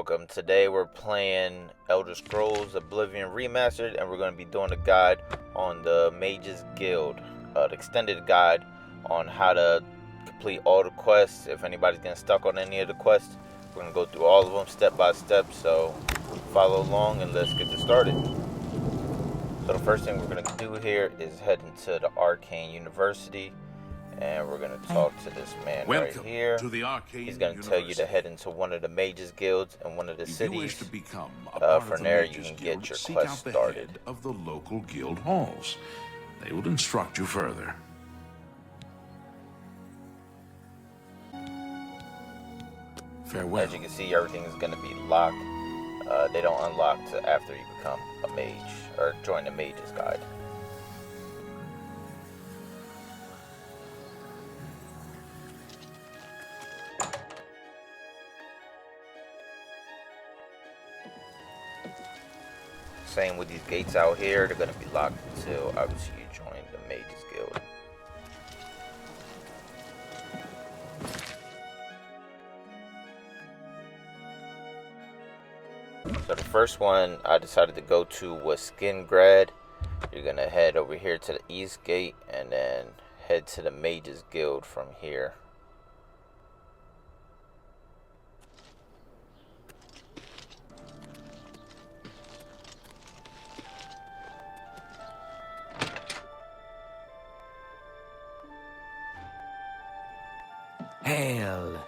welcome. Today we're playing Elder Scrolls Oblivion Remastered, and we're going to be doing a guide on the Mages Guild, the extended guide on how to complete all the quests. If anybody's getting stuck on any of the quests, we're going to go through all of them step by step, so follow along and let's get this started. So the first thing we're going to do here is head into the Arcane University. And we're going to talk to this man right here. To the Arcane He's going to tell you to head into one of the Mages Guilds in one of the cities. From there you can get your quest started. Of the local guild halls. They will instruct you further. Farewell. As you can see, everything is going to be locked. They don't unlock till after you become a mage or join the Mages Guide. Same with these gates out here, they're going to be locked until obviously you join the Mages Guild. So the first one I decided to go to was Skingrad. You're going to head over here to the east gate and then head to the Mages Guild from here. Hail.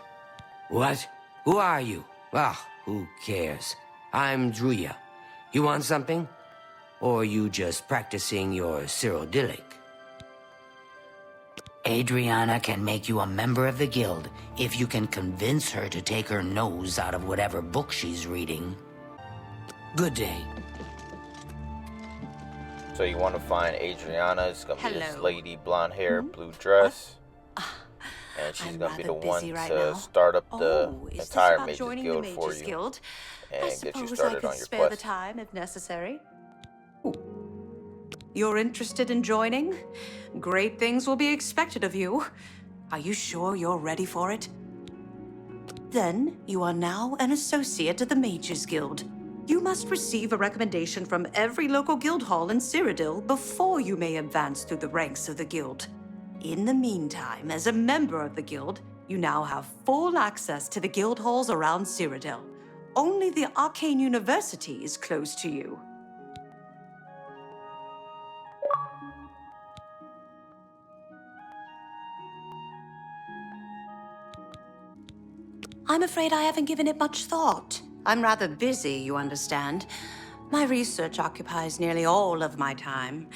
What? Who are you? Ah, who cares? I'm Druya. You want something? Or you just practicing your Cyrodiilic? Adriana can make you a member of the guild if you can convince her to take her nose out of whatever book she's reading. Good day. So you want to find Adriana. It's going to be this lady, blonde hair, blue dress. And she's going to be the one to start up the entire Mages Guild for you and get you started on your quest. The time if necessary. Ooh. You're interested in joining? Great things will be expected of you. Are you sure you're ready for it? Then you are now an associate of the Mages Guild. You must receive a recommendation from every local guild hall in Cyrodiil before you may advance through the ranks of the guild. In the meantime, as a member of the guild, you now have full access to the guild halls around Cyrodiil. Only the Arcane University is close to you. I'm afraid I haven't given it much thought. I'm rather busy, you understand. My research occupies nearly all of my time.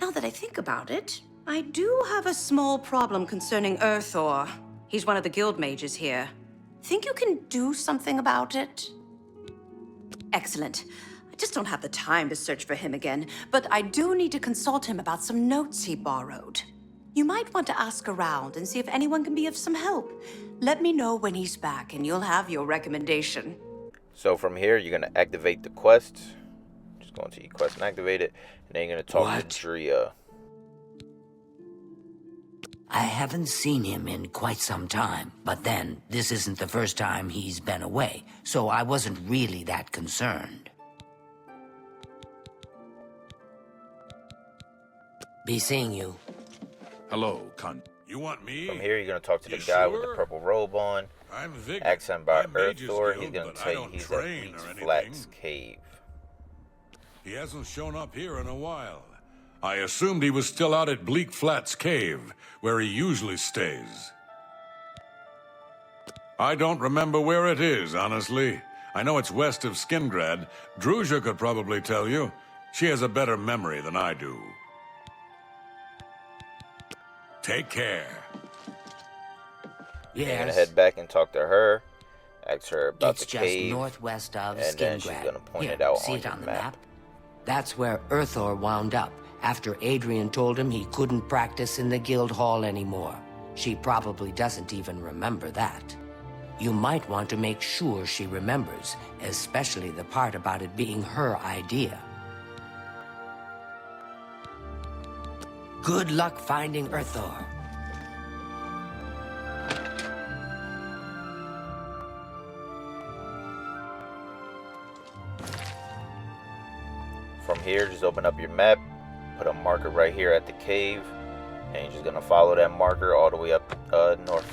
Now that I think about it, I do have a small problem concerning Urthor. He's one of the guild mages here. Think you can do something about it? Excellent. I just don't have the time to search for him again, but I do need to consult him about some notes he borrowed. You might want to ask around and see if anyone can be of some help. Let me know when he's back and you'll have your recommendation. So from here, you're going to activate the quest. Just go into your quest and activate it. And then you're going to talk to Druya. I haven't seen him in quite some time, but then, this isn't the first time he's been away, so I wasn't really that concerned. Be seeing you. Hello, You want me? From here, you're going to talk to the guy with the purple robe on. I'm Vic. Ask him about Mages Urthor. Guild, He's going to but tell I you don't he's at train Bleak's or Flats anything. Cave. He hasn't shown up here in a while. I assumed he was still out at Bleak Flats Cave, where he usually stays. I don't remember where it is, honestly. I know it's west of Skingrad. Druja could probably tell you. She has a better memory than I do. Take care. You're going to head back and talk to her. Ask her about the cave. It's just northwest of Skingrad. And then she's going to point it out see on it your on the map. That's where Urthor wound up, after Adrian told him he couldn't practice in the guild hall anymore. She probably doesn't even remember that. You might want to make sure she remembers, especially the part about it being her idea. Good luck finding Urthor. here, just open up your map, put a marker right here at the cave, and you're just gonna follow that marker all the way up north.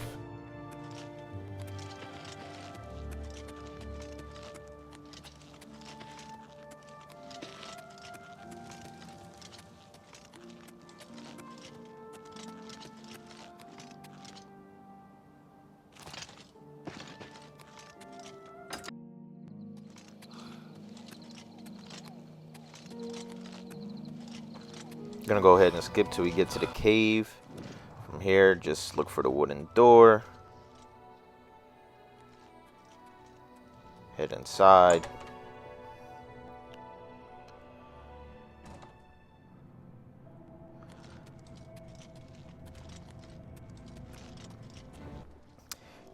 Gonna go ahead and skip till we get to the cave. From here, just look for the wooden door. Head inside.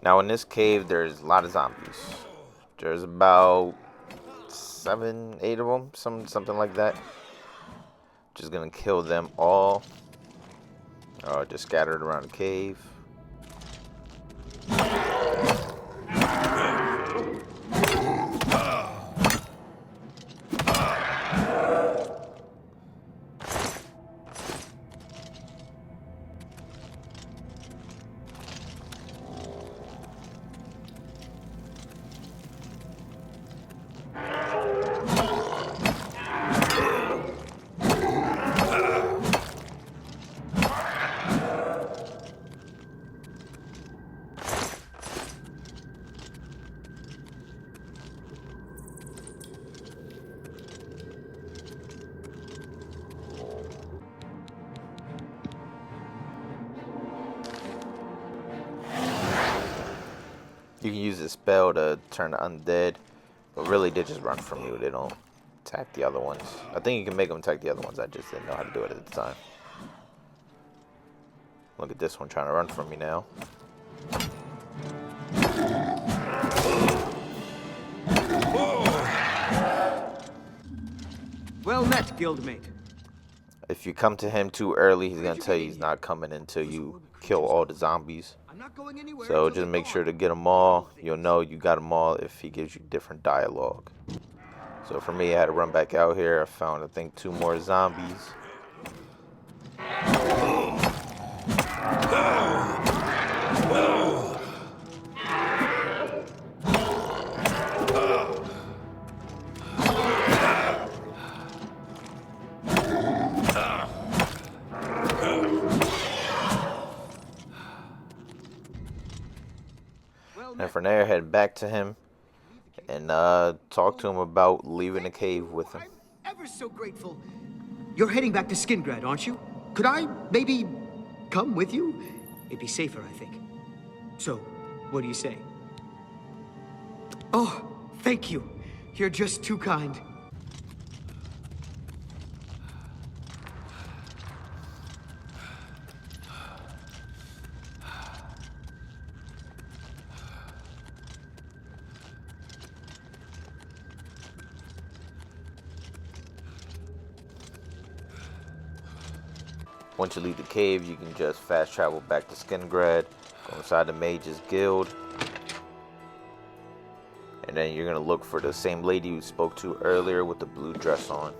Now in this cave, there's a lot of zombies. There's about 7, 8 of them, something like that. Just gonna kill them all. Just scattered around the cave. You can use this spell to turn the undead, but really they just run from you. They don't attack the other ones. I think you can make them attack the other ones. I just didn't know how to do it at the time. Look at this one trying to run from me now. Well met, guildmate. If you come to him too early, he's gonna tell you he's not coming until you kill all the zombies. So just make sure to get them all. You'll know you got them all if he gives you different dialogue. So for me, I had to run back out here. I found, I think, 2 more zombies. And from there, head back to him and talk to him about leaving the cave with him. I'm ever so grateful. You're heading back to Skingrad, aren't you? Could I maybe come with you? It'd be safer, I think. So, what do you say? Oh, thank you. You're just too kind. Once you leave the cave, you can just fast travel back to Skingrad, go inside the Mage's Guild, and then you're going to look for the same lady you spoke to earlier with the blue dress on.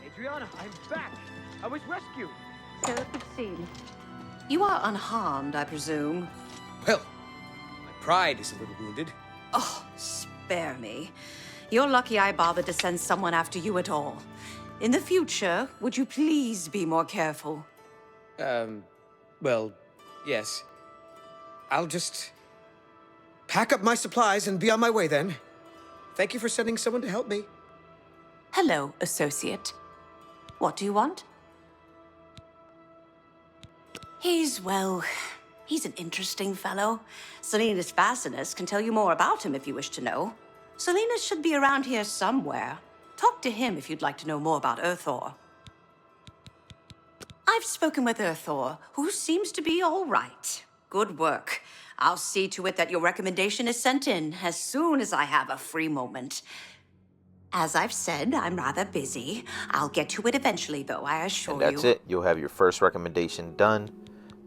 Adriana, I'm back. I was rescued. So it would seem. You are unharmed, I presume. Well, my pride is a little wounded. Oh, spare me. You're lucky I bothered to send someone after you at all. In the future, would you please be more careful? Well, yes. I'll just pack up my supplies and be on my way then. Thank you for sending someone to help me. Hello, associate. What do you want? He's an interesting fellow. Selena's Fascinus can tell you more about him if you wish to know. Selena's should be around here somewhere. Talk to him if you'd like to know more about Earthor. I've spoken with Earthor, who seems to be all right. Good work. I'll see to it that your recommendation is sent in as soon as I have a free moment. As I've said, I'm rather busy. I'll get to it eventually, though, I assure you. And that's it. You'll have your first recommendation done.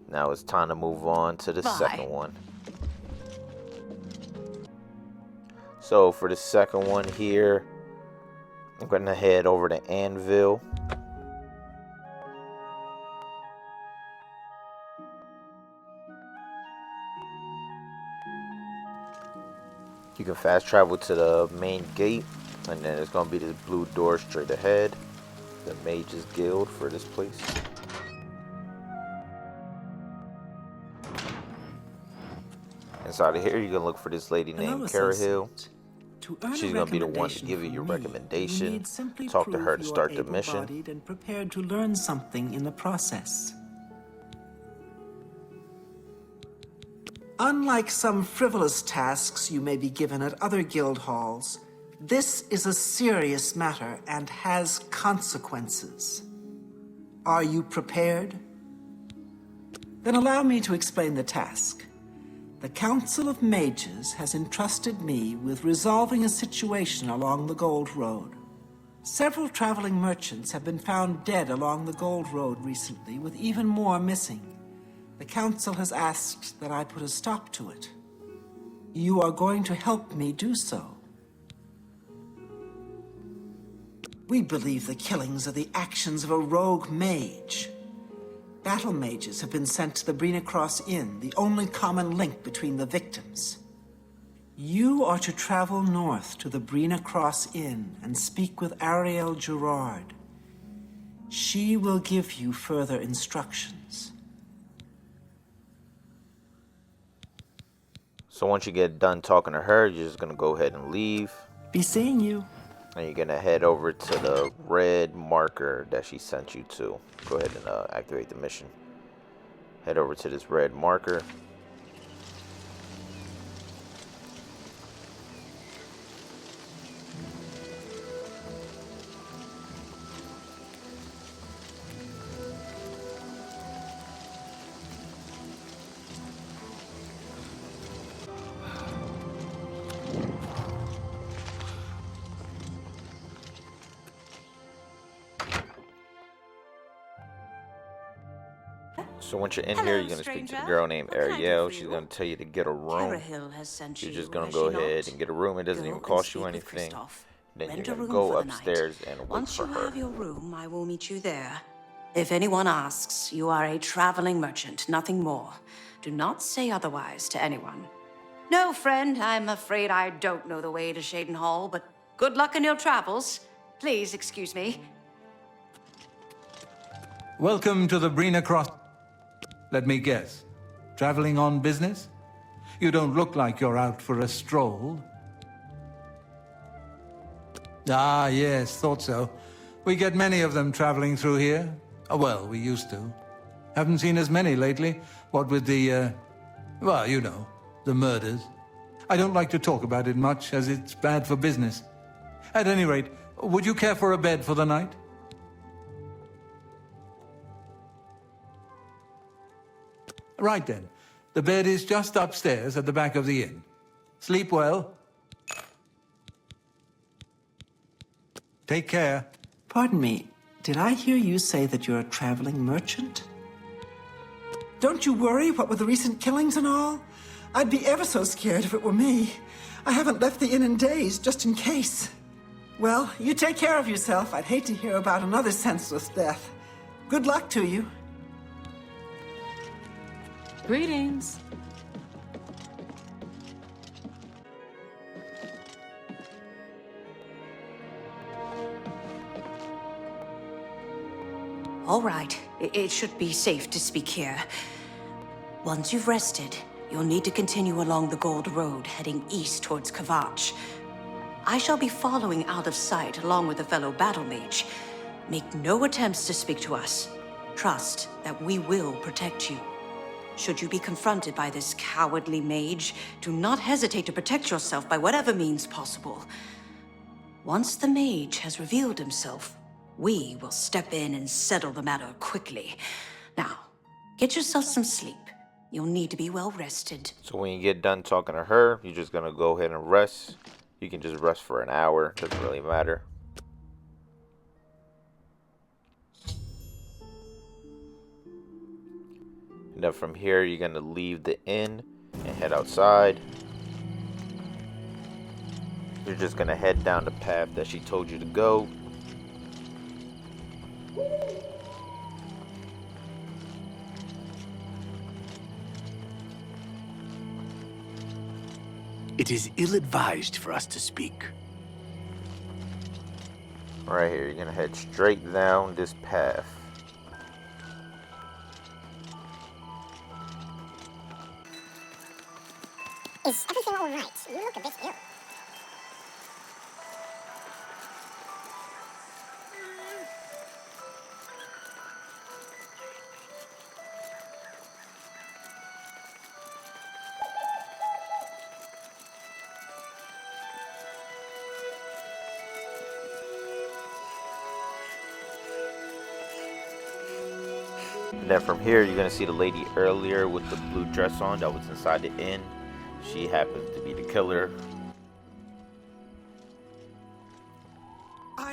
Now it's time to move on to the Bye. second one. So for the second one here, I'm going to head over to Anvil. You can fast travel to the main gate, and then it's going to be the blue door straight ahead. The Mage's Guild for this place. Inside of here, you can look for this lady named Chorrol. She's going to be the one to give you your recommendation. Talk to her to start the mission. And prepared to learn something in the process. Unlike some frivolous tasks you may be given at other guild halls, this is a serious matter and has consequences. Are you prepared? Then allow me to explain the task. The Council of Mages has entrusted me with resolving a situation along the Gold Road. Several traveling merchants have been found dead along the Gold Road recently, with even more missing. The Council has asked that I put a stop to it. You are going to help me do so. We believe the killings are the actions of a rogue mage. Battle mages have been sent to the Bruma Cross Inn, the only common link between the victims. You are to travel north to the Bruma Cross Inn and speak with Ariel Gerard. She will give you further instructions. So once you get done talking to her, you're just going to go ahead and leave. Be seeing you. And you're going to head over to the red marker that she sent you to. Go ahead and activate the mission. Head over to this red marker. So once you're in here, you're going to speak to the girl named Ariel. She's going to tell you to get a room. You're just going to go ahead and get a room. It doesn't even cost you anything. Then you're going to go upstairs and wait Once for you her. have your room, I will meet you there. If anyone asks, you are a traveling merchant, nothing more. Do not say otherwise to anyone. No, friend, I'm afraid I don't know the way to Cheydinhal, but good luck in your travels. Please excuse me. Welcome to the Bruma Cross. Let me guess. Traveling on business? You don't look like you're out for a stroll. Ah, yes, thought so. We get many of them traveling through here. Well, we used to. Haven't seen as many lately. What with the, well, you know, the murders. I don't like to talk about it much, as it's bad for business. At any rate, would you care for a bed for the night? Right then. The bed is just upstairs at the back of the inn. Sleep well. Take care. Pardon me, did I hear you say that you're a traveling merchant? Don't you worry, what with the recent killings and all? I'd be ever so scared if it were me. I haven't left the inn in days, just in case. Well, you take care of yourself. I'd hate to hear about another senseless death. Good luck to you. Greetings. All right, it should be safe to speak here. Once you've rested, you'll need to continue along the Gold Road, heading east towards Kvatch. I shall be following out of sight along with a fellow battle mage. Make no attempts to speak to us. Trust that we will protect you. Should you be confronted by this cowardly mage, do not hesitate to protect yourself by whatever means possible. Once the mage has revealed himself, we will step in and settle the matter quickly. Now, get yourself some sleep. You'll need to be well rested. So when you get done talking to her, you're just going to go ahead and rest. You can just rest for an hour, doesn't really matter. And then from here, you're going to leave the inn and head outside. You're just going to head down the path that she told you to go. It is ill-advised for us to speak. Right here, you're going to head straight down this path. Is everything all right? You look a bit ill. And then from here, you're going to see the lady earlier with the blue dress on that was inside the inn. She happens to be the killer.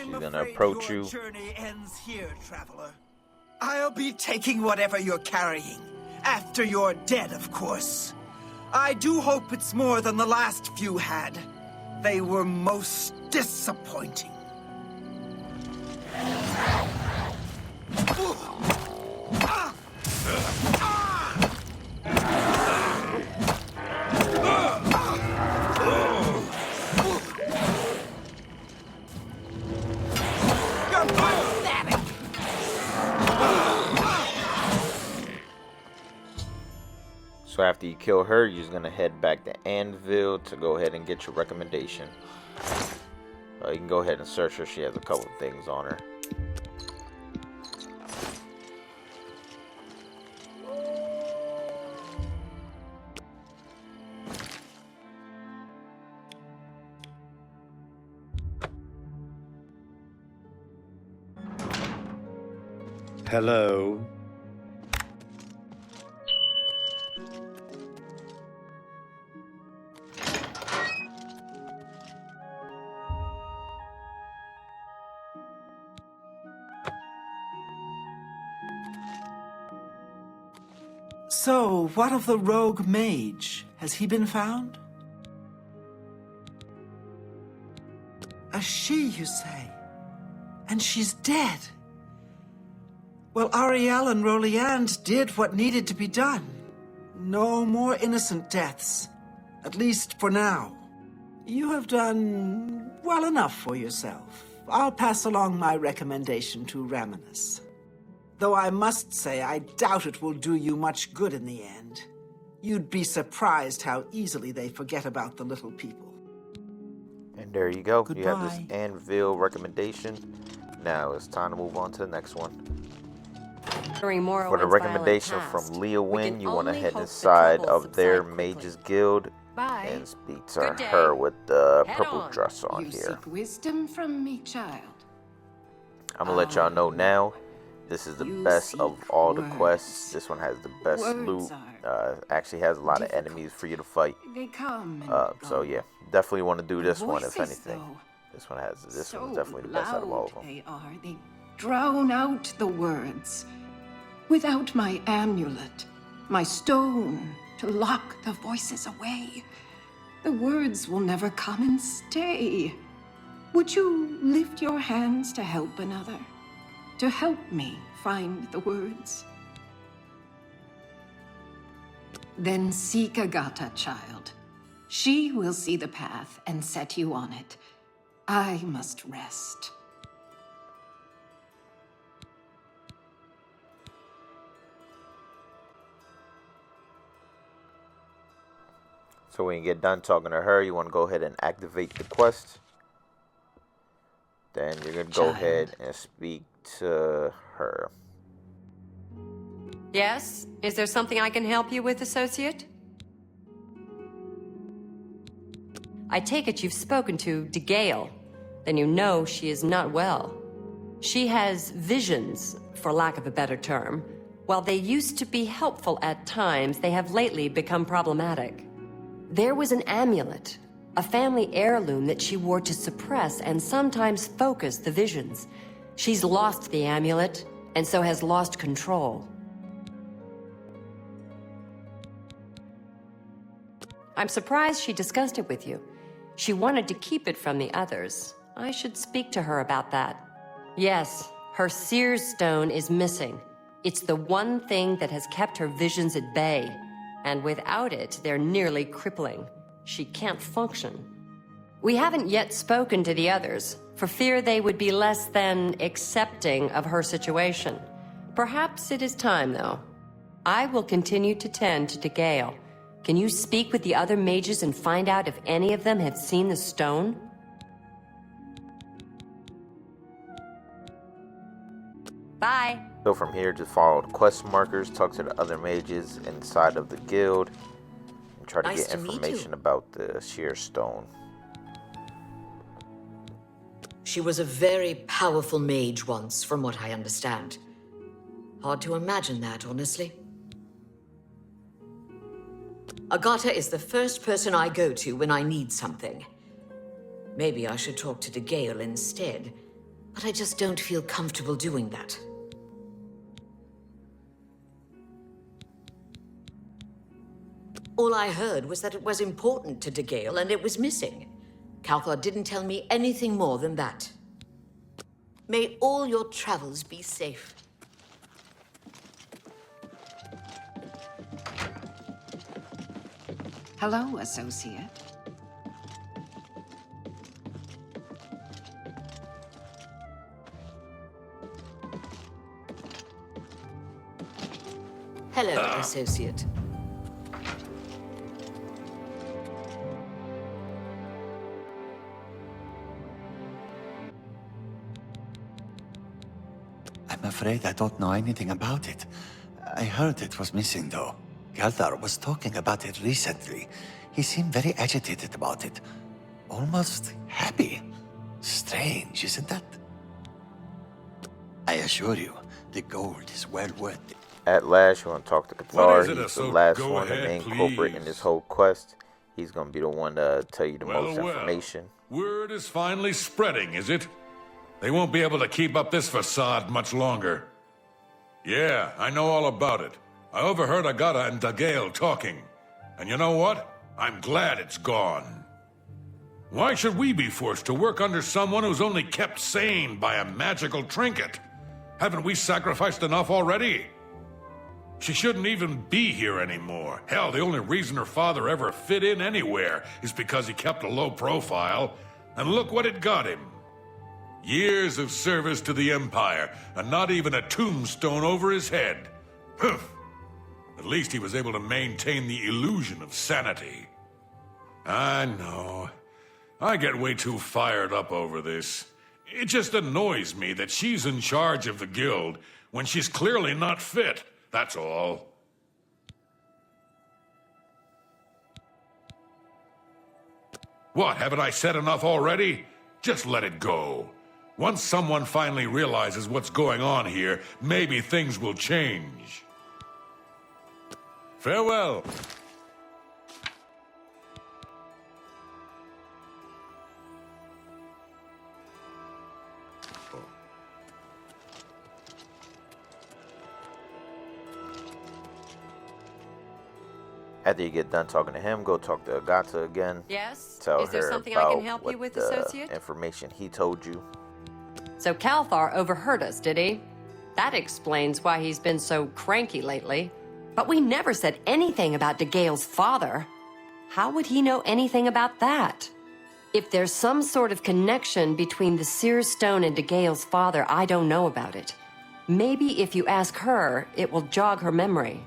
She's going to approach you. Your journey ends here, traveler. I'll be taking whatever you're carrying. After you're dead, of course. I do hope it's more than the last few had. They were most disappointing. So after you kill her, you're just going to head back to Anvil to go ahead and get your recommendation. You can go ahead and search her. She has a couple of things on her. Hello. So, what of the rogue mage? Has he been found? A she, you say? And she's dead? Well, Ariel and Roliand did what needed to be done. No more innocent deaths. At least for now. You have done well enough for yourself. I'll pass along my recommendation to Raminus. Though I must say, I doubt it will do you much good in the end. You'd be surprised how easily they forget about the little people. And there you go. Goodbye. You have this Anvil recommendation. Now it's time to move on to the next one. For the recommendation from Leyawiin, you want to head inside of their Mages Guild and speak to her with the purple dress on You here. seek wisdom from me, child. I'm going to let y'all know now. This is the best of all the quests. This one has the best loot. Actually has a lot of enemies for you to fight. They come so yeah, definitely want to do this one if anything. This one's definitely the best out of all of them. They are. They drown out the words. Without my amulet, my stone to lock the voices away, the words will never come and stay. Would you lift your hands to help another? To help me find the words? Then seek Agata, child. She will see the path and set you on it. I must rest. So when you get done talking to her, you want to go ahead and activate the quest. Then you're going to go ahead and speak to her. Yes? Is there something I can help you with, associate? I take it you've spoken to DeGale. Then you know she is not well. She has visions, for lack of a better term. While they used to be helpful at times, they have lately become problematic. There was an amulet, A family heirloom that she wore to suppress and sometimes focus the visions. She's lost the amulet, and so has lost control. I'm surprised she discussed it with you. She wanted to keep it from the others. I should speak to her about that. Yes, her Seer's Stone is missing. It's the one thing that has kept her visions at bay. And without it, they're nearly crippling. She can't function. We haven't yet spoken to the others, for fear they would be less than accepting of her situation. Perhaps it is time, though. I will continue to tend to Gale. Can you speak with the other mages and find out if any of them have seen the stone? Bye. So from here, just follow the quest markers, talk to the other mages inside of the guild, and try to get information about the Sheer Stone. She was a very powerful mage once, from what I understand. Hard to imagine that, honestly. Agatha is the first person I go to when I need something. Maybe I should talk to Gale instead, but I just don't feel comfortable doing that. All I heard was that it was important to Gale and it was missing. Calthar didn't tell me anything more than that. May all your travels be safe. Hello, associate. Hello, associate. I'm afraid I don't know anything about it. I heard it was missing, though. Galdar was talking about it recently. He seemed very agitated about it. Almost happy. Strange, isn't that? I assure you, the gold is well worth it. At last, you want to talk to Cathar. He's the last one, the main culprit in this whole quest. He's going to be the one to tell you the most information. Word is finally spreading, is it? They won't be able to keep up this facade much longer. Yeah, I know all about it. I overheard Agatha and Dagale talking. And you know what? I'm glad it's gone. Why should we be forced to work under someone who's only kept sane by a magical trinket? Haven't we sacrificed enough already? She shouldn't even be here anymore. Hell, the only reason her father ever fit in anywhere is because he kept a low profile. And look what it got him. Years of service to the Empire, and not even a tombstone over his head. Humph. At least he was able to maintain the illusion of sanity. I know. I get way too fired up over this. It just annoys me that she's in charge of the guild when she's clearly not fit, that's all. What, haven't I said enough already? Just let it go. Once someone finally realizes what's going on here, maybe things will change. Farewell. After you get done talking to him, go talk to Agatha again. Yes? Tell Is there her something about I can help you with, associate? Information he told you. So Calthar overheard us, did he? That explains why he's been so cranky lately. But we never said anything about Dagale's father. How would he know anything about that? If there's some sort of connection between the Seer's Stone and Dagale's father, I don't know about it. Maybe if you ask her, it will jog her memory.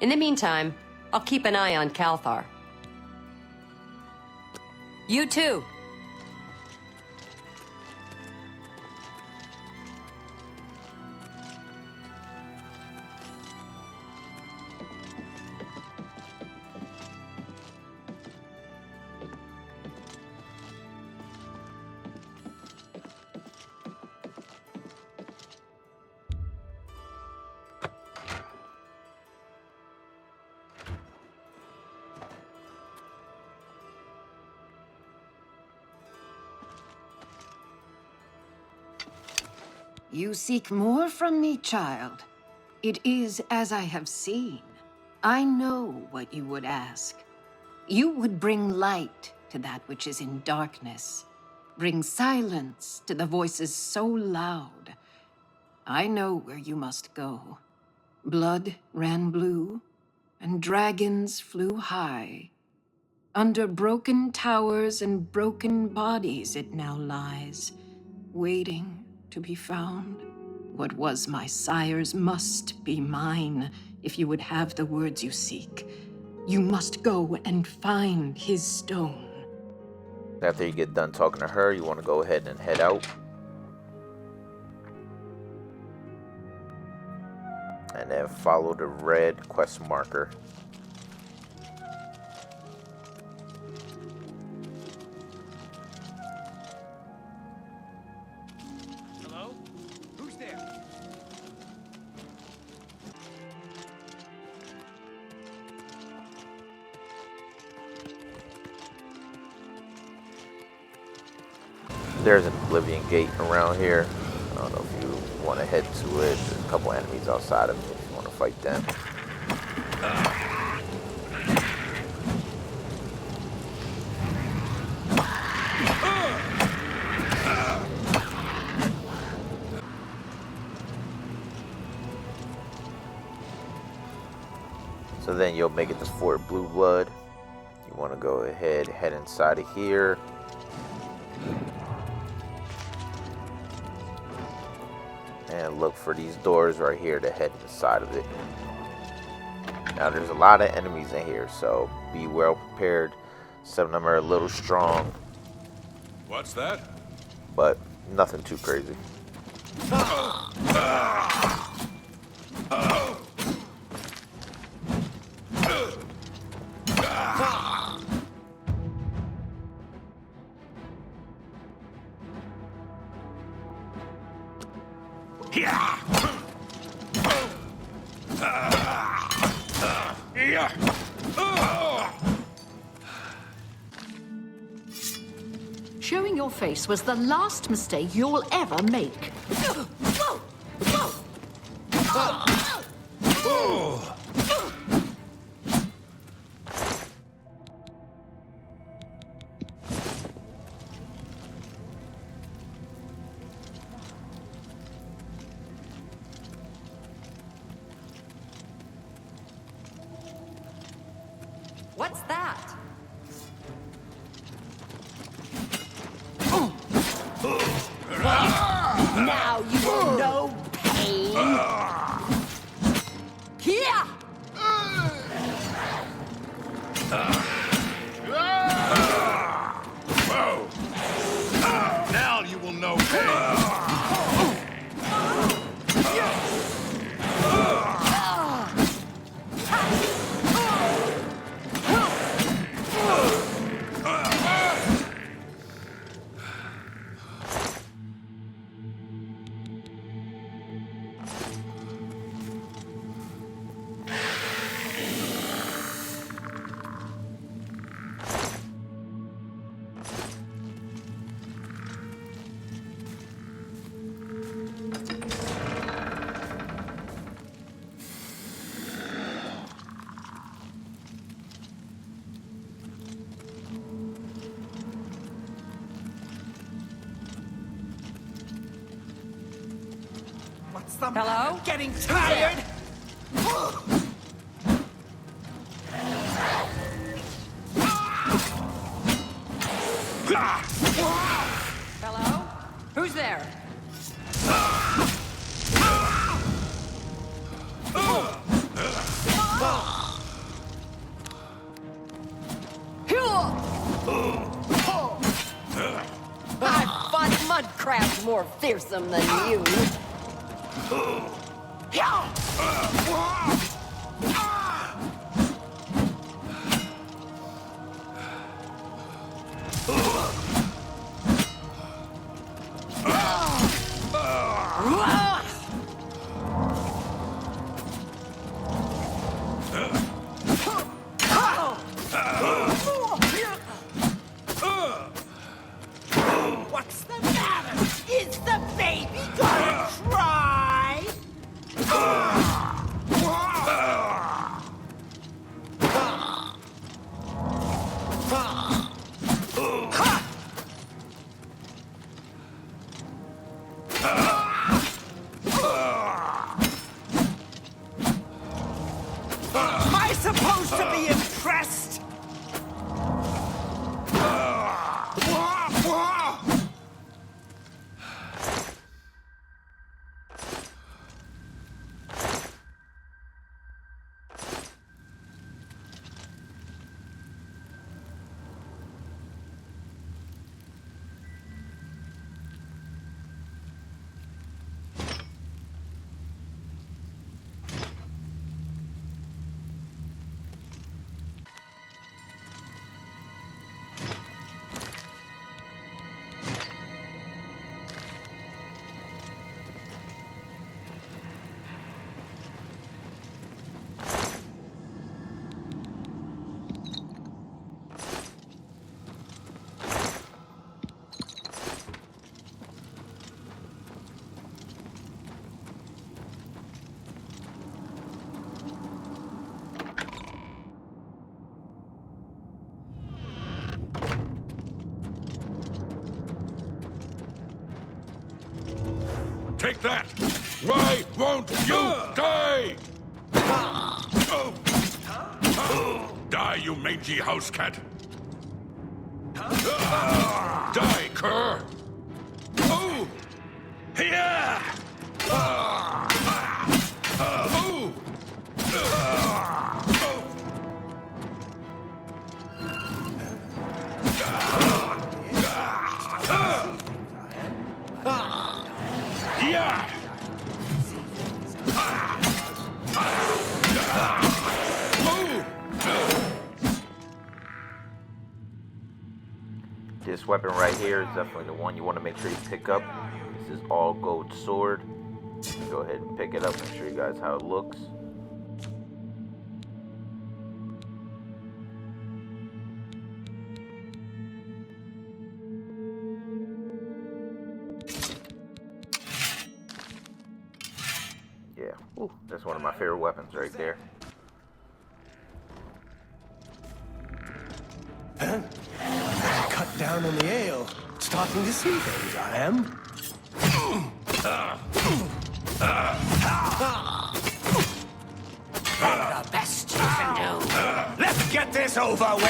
In the meantime, I'll keep an eye on Calthar. You too. You seek more from me, child. It is as I have seen. I know what you would ask. You would bring light to that which is in darkness. Bring silence to the voices so loud. I know where you must go. Blood ran blue, and dragons flew high. Under broken towers and broken bodies it now lies, waiting to be found. What was my sire's must be mine, if you would have the words you seek. You must go and find his stone. After you get done talking to her, you want to go ahead and head out. And then follow the red quest marker. Hello? Who's there? There's an Oblivion gate around here. I don't know if you want to head to it. There's a couple enemies outside of it if you want to fight them. So then you'll make it to Fort Blue Blood. You want to go ahead, head inside of here. And look for these doors right here to head inside of it. Now there's a lot of enemies in here, so be well prepared. Some of them are a little strong. What's that? But nothing too crazy. Showing your face was the last mistake you'll ever make. What's that? Now you will know pain. Here! Now you will know pain. Hello? I'm getting tired! Hello? Who's there? I've fought mud crabs more fearsome than you. What's the matter? Is the baby gonna Take that! Why won't you die? Die, you mangy house cat! Die, cur! Oh! Yeah! Yeah! This weapon right here is definitely the one you want to make sure you pick up. This is all gold sword. Go ahead and pick it up and show you guys how it looks. Yeah, ooh, that's one of my favorite weapons right there. Cut down on the ale. Starting to see things, I am. The best you can do. Let's get this over with.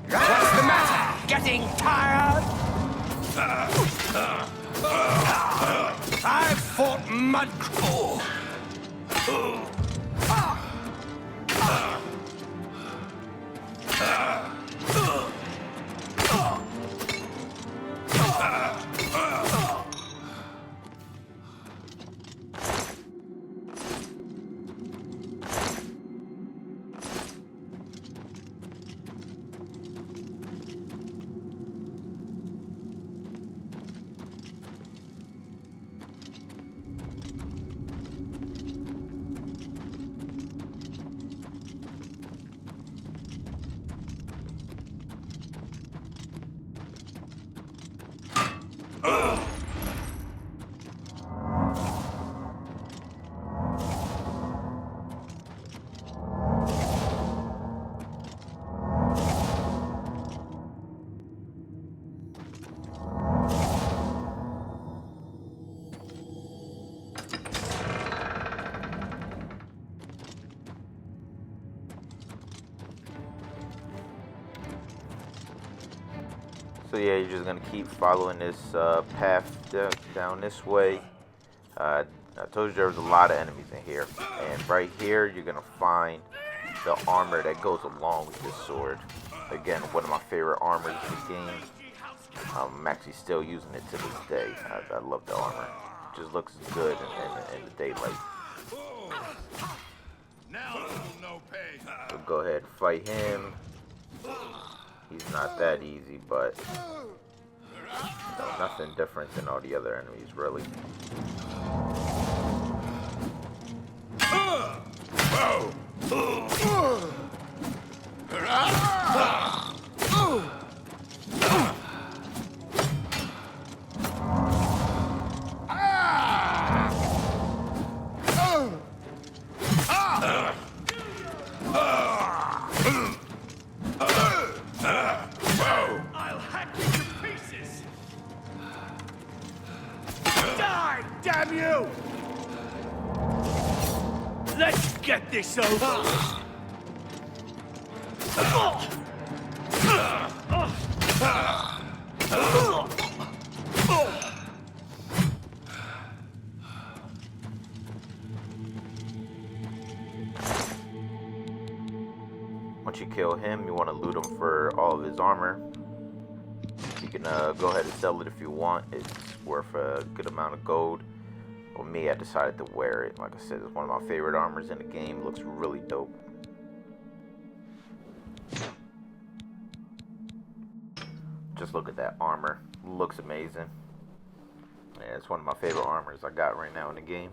What's the matter? Getting tired? I've fought mudcraw. So yeah, you're just gonna keep following this path down this way. I told you there was a lot of enemies in here, and right here you're gonna find the armor that goes along with this sword. Again, one of my favorite armors in the game. I'm actually still using it to this day. I love the armor. It just looks good in the daylight. So go ahead and fight him. He's not that easy, but nothing different than all the other enemies, really. Damn you! Let's get this over. Once you kill him, you want to loot him for all of his armor. You can go ahead and sell it if you want. It's worth a good amount of gold. For me, I decided to wear it. Like I said, it's one of my favorite armors in the game. It looks really dope. Just look at that armor. It looks amazing. Yeah, it's one of my favorite armors I got right now in the game.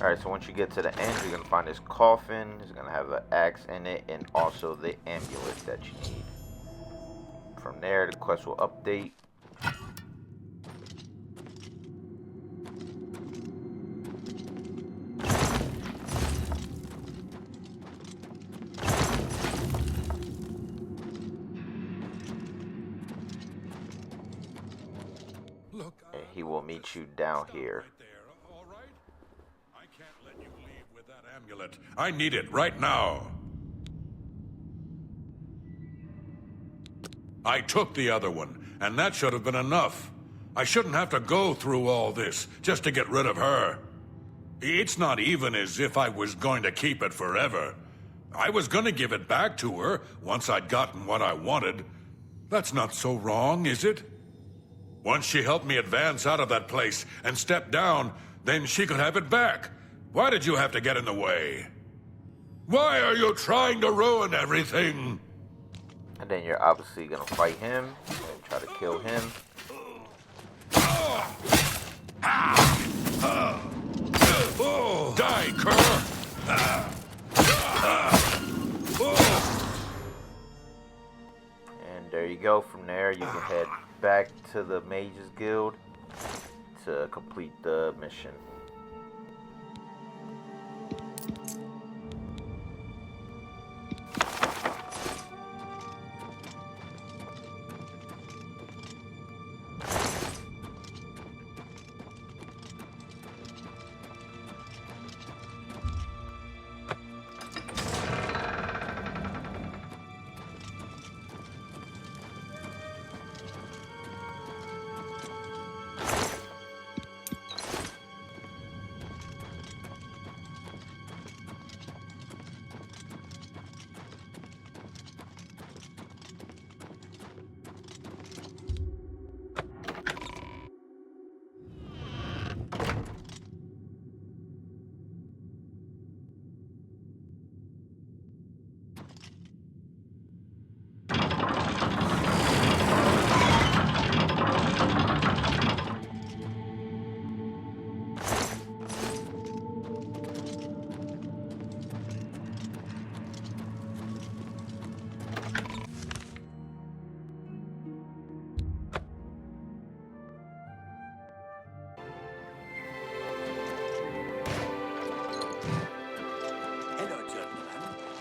Alright, so once you get to the end, you're going to find this coffin. It's going to have an axe in it and also the amulet that you need. From there, the quest will update. And he will meet you down here. Amulet. I need it right now. I took the other one, and that should have been enough. I shouldn't have to go through all this just to get rid of her. It's not even as if I was going to keep it forever. I was going to give it back to her once I'd gotten what I wanted. That's not so wrong, is it? Once she helped me advance out of that place and step down, then she could have it back. Why did you have to get in the way? Why are you trying to ruin everything? And then you're obviously going to fight him and try to kill him. Die, cur! And there you go. From there, you can head back to the Mages Guild to complete the mission.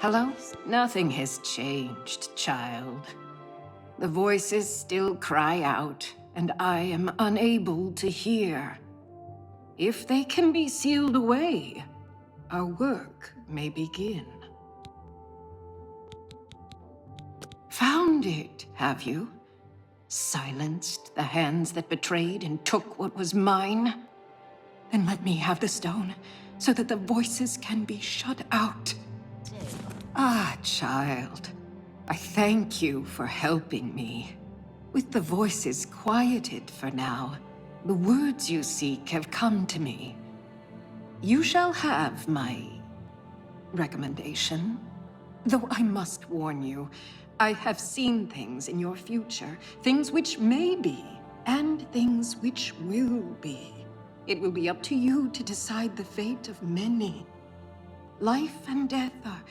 Hello? Nothing has changed, child. The voices still cry out, and I am unable to hear. If they can be sealed away, our work may begin. Found it, have you? Silenced the hands that betrayed and took what was mine? Then let me have the stone, so that the voices can be shut out. Ah, child, I thank you for helping me. With the voices quieted for now, the words you seek have come to me. You shall have my recommendation. Though I must warn you, I have seen things in your future, things which may be, and things which will be. It will be up to you to decide the fate of many. Life and death are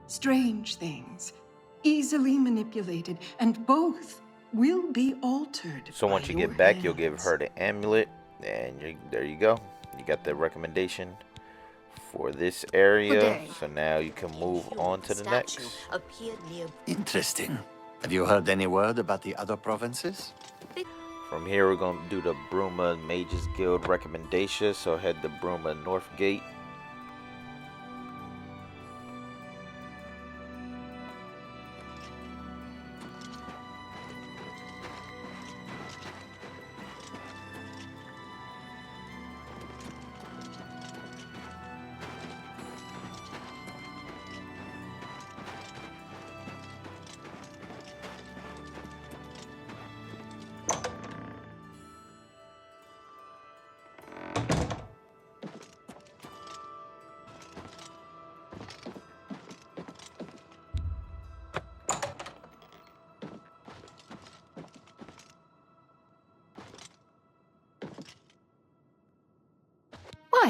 strange things, easily manipulated, and both will be altered. So once you get back, you'll give her the amulet, and there you go. You got the recommendation for this area. So now you can move on to the next. Interesting. Have you heard any word about the other provinces? From here, we're going to do the Bruma Mages Guild recommendation. So head to Bruma North Gate.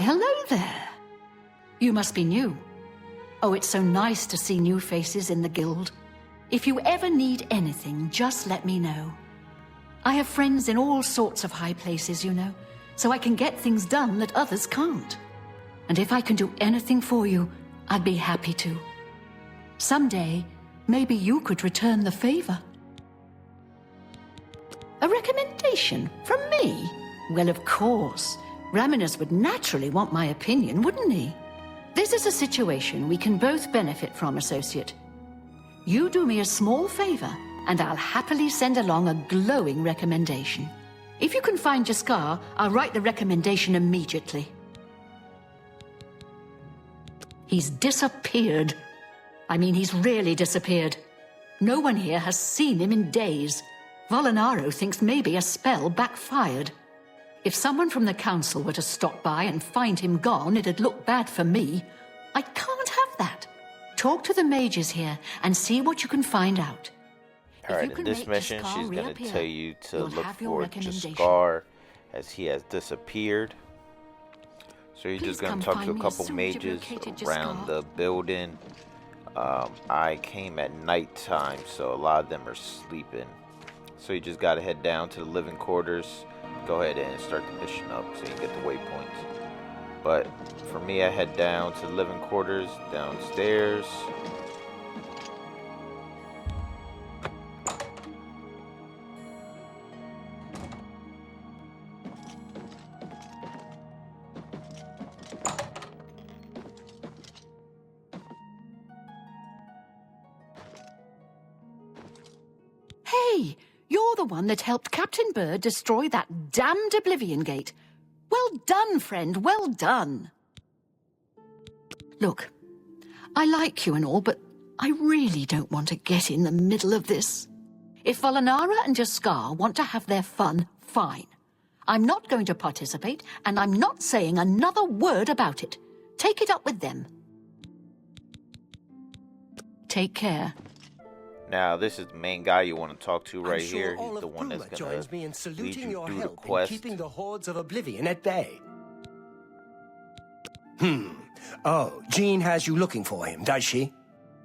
hello there. You must be new. Oh, it's so nice to see new faces in the guild. If you ever need anything, just let me know. I have friends in all sorts of high places, you know, so I can get things done that others can't. And if I can do anything for you, I'd be happy to. Someday, maybe you could return the favor. A recommendation from me? Well, of course. Raminus would naturally want my opinion, wouldn't he? This is a situation we can both benefit from, associate. You do me a small favor, and I'll happily send along a glowing recommendation. If you can find Jaskar, I'll write the recommendation immediately. He's disappeared. I mean, he's really disappeared. No one here has seen him in days. Volinaro thinks maybe a spell backfired. If someone from the council were to stop by and find him gone, it'd look bad for me. I can't have that. Talk to the mages here and see what you can find out. Alright, in this mission, she's going to tell you to look for Jaskar, as he has disappeared. So you're just going to talk to a couple mages around the building. I came at nighttime, so a lot of them are sleeping. So you just got to head down to the living quarters. Go ahead and start the mission up so you can get the waypoints. But for me, I head down to the living quarters, downstairs. Hey, you're the one that helped Captain Bird destroy that damned Oblivion gate. Well done, friend, well done. Look, I like you and all, but I really don't want to get in the middle of this. If Volinara and Jaskar want to have their fun, fine. I'm not going to participate, and I'm not saying another word about it. Take it up with them. Take care. Now, this is the main guy you want to talk to right here. He's the one that's going to lead you through the quest. Keeping the hordes of Oblivion at bay. Oh, Jean has you looking for him, does she?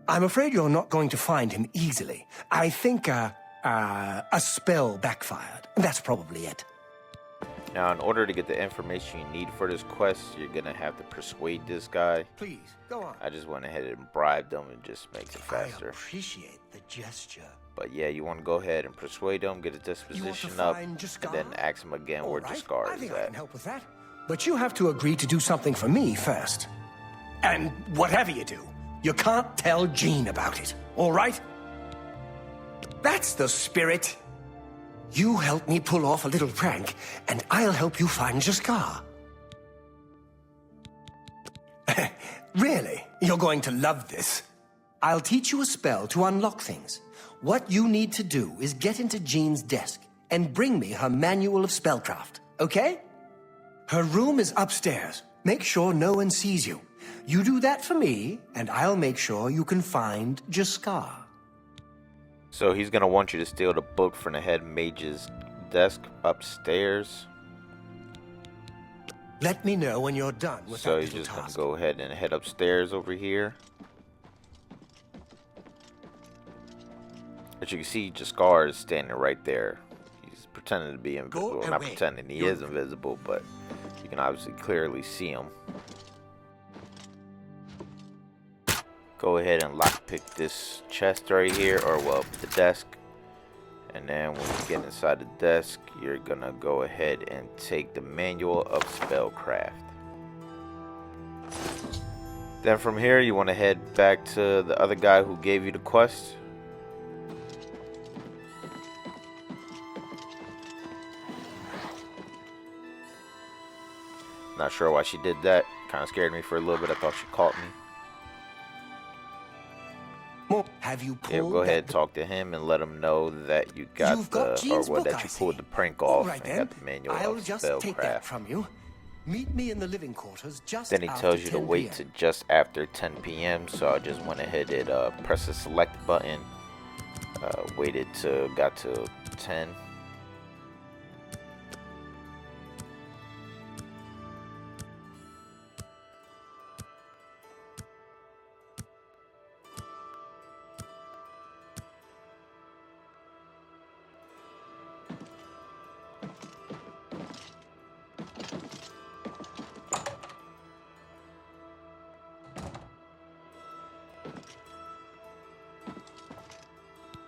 I'm afraid you're not going to find him easily. I think a spell backfired. That's probably it. Now, in order to get the information you need for this quest, you're going to have to persuade this guy. Please, go on. I just went ahead and bribed him and just makes it faster. I appreciate the gesture. But yeah, you want to go ahead and persuade him, get his disposition up, and then ask him again where Jaskar I is think at. I can help with that. But you have to agree to do something for me first. And whatever you do, you can't tell Jean about it, all right? That's the spirit. You help me pull off a little prank, and I'll help you find Jaskar. Really? You're going to love this. I'll teach you a spell to unlock things. What you need to do is get into Jean's desk and bring me her manual of spellcraft, okay? Her room is upstairs. Make sure no one sees you. You do that for me, and I'll make sure you can find Jaskar. So he's going to want you to steal the book from the head mage's desk upstairs. Let me know when you're done with so that you're little just going to task. go ahead and head upstairs over here. But you can see Jaskar is standing right there. He's pretending to be invisible. Well, not pretending, he is invisible, but you can obviously clearly see him. Go ahead and lockpick this chest right here, or well, the desk. And then when you get inside the desk, you're gonna go ahead and take the manual of spellcraft. Then from here, you want to head back to the other guy who gave you the quest. Not sure why she did that. Kind of scared me for a little bit. I thought she caught me. Have you pulled? Yeah, go ahead and talk to him and let him know that you got that you pulled the prank off and got the manual I'll of just take that spellcraft. from you. Meet me in the living quarters just Then he after tells you to 10 wait PM. to just after 10 p.m. So I just went ahead and pressed the select button. Waited till got to 10.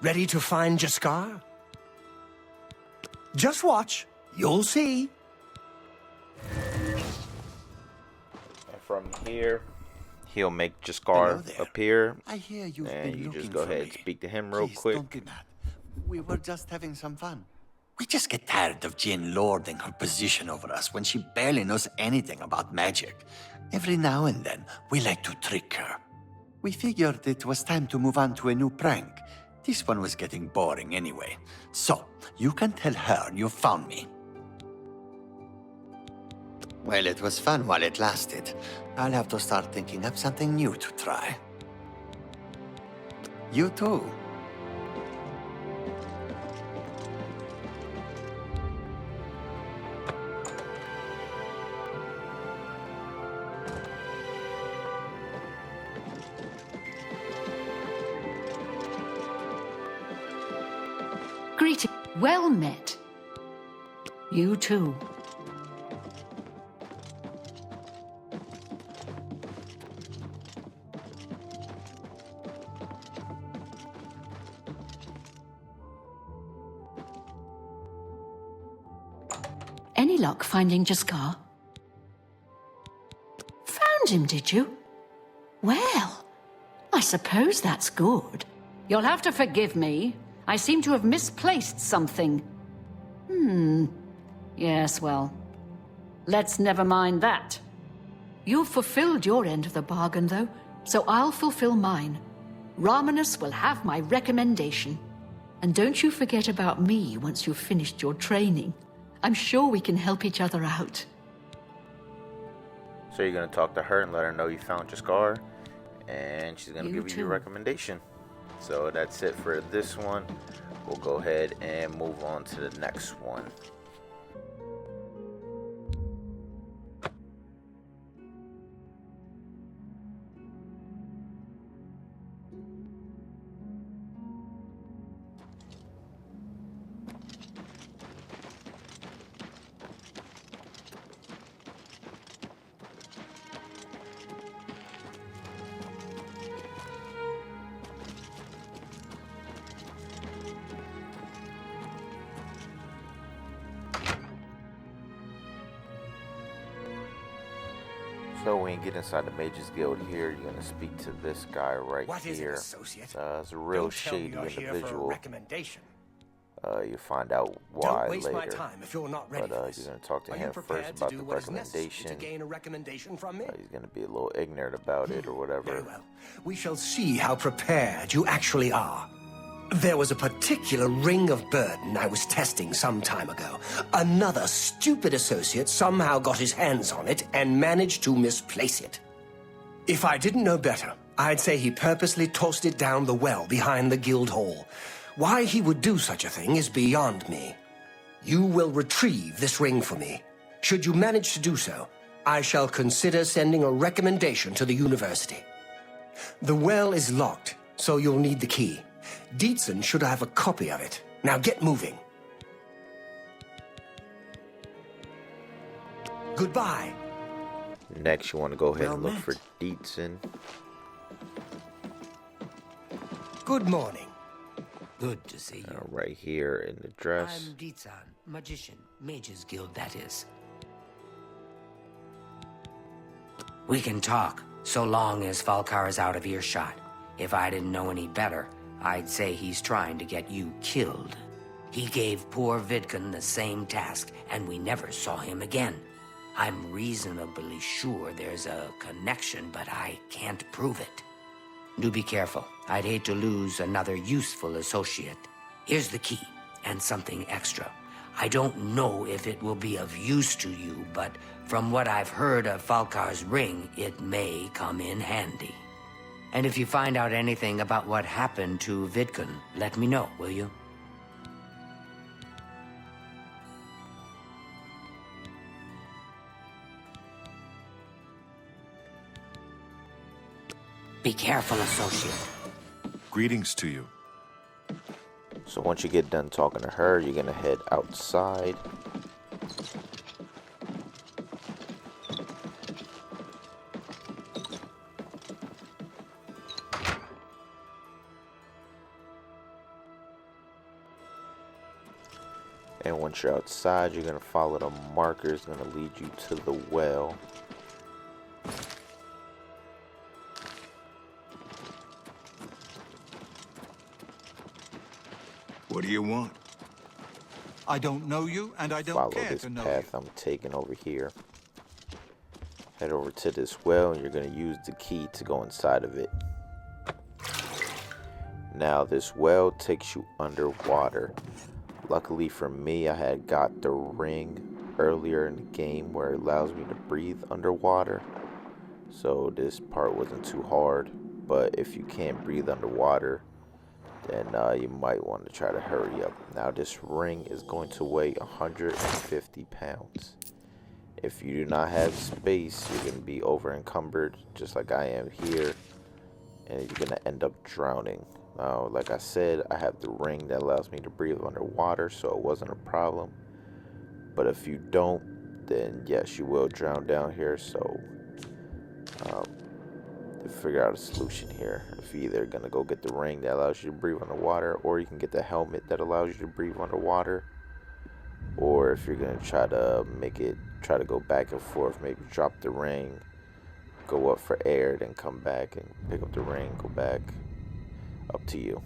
Ready to find Jaskar? Just watch. You'll see. And from here, he'll make Jaskar appear. I hear you've and been you looking just go for ahead me. and speak to him real Please, quick. don't get mad. We were just having some fun. We just get tired of Jane lording her position over us when she barely knows anything about magic. Every now and then, we like to trick her. We figured it was time to move on to a new prank. This one was getting boring anyway. So, you can tell her you found me. Well, it was fun while it lasted. I'll have to start thinking up something new to try. You too. Greeting. Well met. You too. Any luck finding Jaskar? Found him, did you? Well, I suppose that's good. You'll have to forgive me. I seem to have misplaced something. Yes, well, let's never mind that. You've fulfilled your end of the bargain, though, so I'll fulfill mine. Ramanus will have my recommendation. And don't you forget about me once you've finished your training. I'm sure we can help each other out. So you're going to talk to her and let her know you found Jaskar, and she's going to You give you your too. recommendation. So that's it for this one. We'll go ahead and move on to the next one. So when you get inside the Mages Guild here, you're gonna speak to this guy right What is it, here. associate? It's a real Don't tell me shady you're here for a individual. recommendation. You'll find out why Don't waste later. my time if you're not ready But for this. you're gonna talk to Are him you prepared first to about do the what is necessary recommendation. to gain a recommendation from me? He's gonna be a little ignorant about it or whatever. Very well. We shall see how prepared you actually are. There was a particular ring of burden I was testing some time ago. Another stupid associate somehow got his hands on it and managed to misplace it. If I didn't know better, I'd say he purposely tossed it down the well behind the guild hall. Why he would do such a thing is beyond me. You will retrieve this ring for me. Should you manage to do so, I shall consider sending a recommendation to the university. The well is locked, so you'll need the key. Dietzen should have a copy of it. Now get moving. Goodbye. Next, you want to go ahead and Well look for Dietzen. Good morning. Good to see you. Right here in the dress. I'm Dietzen, magician, Mages Guild, that is. We can talk, so long as Falkar is out of earshot. If I didn't know any better, I'd say he's trying to get you killed. He gave poor Vidkun the same task, and we never saw him again. I'm reasonably sure there's a connection, but I can't prove it. Do be careful. I'd hate to lose another useful associate. Here's the key, and something extra. I don't know if it will be of use to you, but from what I've heard of Falkar's ring, it may come in handy. And if you find out anything about what happened to Vidkun, let me know, will you? Be careful, associate. Greetings to you. So once you get done talking to her, you're gonna head outside. And once you're outside, you're going to follow the marker. It's going to lead you to the well. What do you want? I don't know you, and I don't Follow care this to know path I'm taking over here. Head over to this well, and you're going to use the key to go inside of it. Now, this well takes you underwater. Luckily for me, I had got the ring earlier in the game where it allows me to breathe underwater. So this part wasn't too hard. But if you can't breathe underwater, then you might want to try to hurry up. Now, this ring is going to weigh 150 pounds. If you do not have space, you're going to be over encumbered, just like I am here, and you're going to end up drowning. Now, like I said, I have the ring that allows me to breathe underwater, so it wasn't a problem. But if you don't, then yes, you will drown down here. So to figure out a solution here, if you're either going to go get the ring that allows you to breathe underwater, or you can get the helmet that allows you to breathe underwater, or if you're going to try to go back and forth, maybe drop the ring, go up for air, then come back and pick up the ring, go back. Up to you.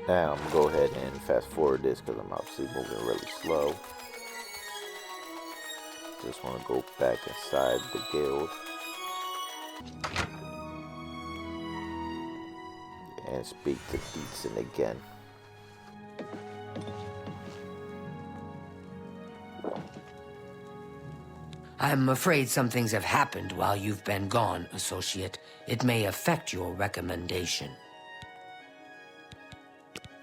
Now I'm gonna go ahead and fast forward this because I'm obviously moving really slow. Just want to go back inside the guild and speak to Beatson again. I'm afraid some things have happened while you've been gone, Associate. It may affect your recommendation.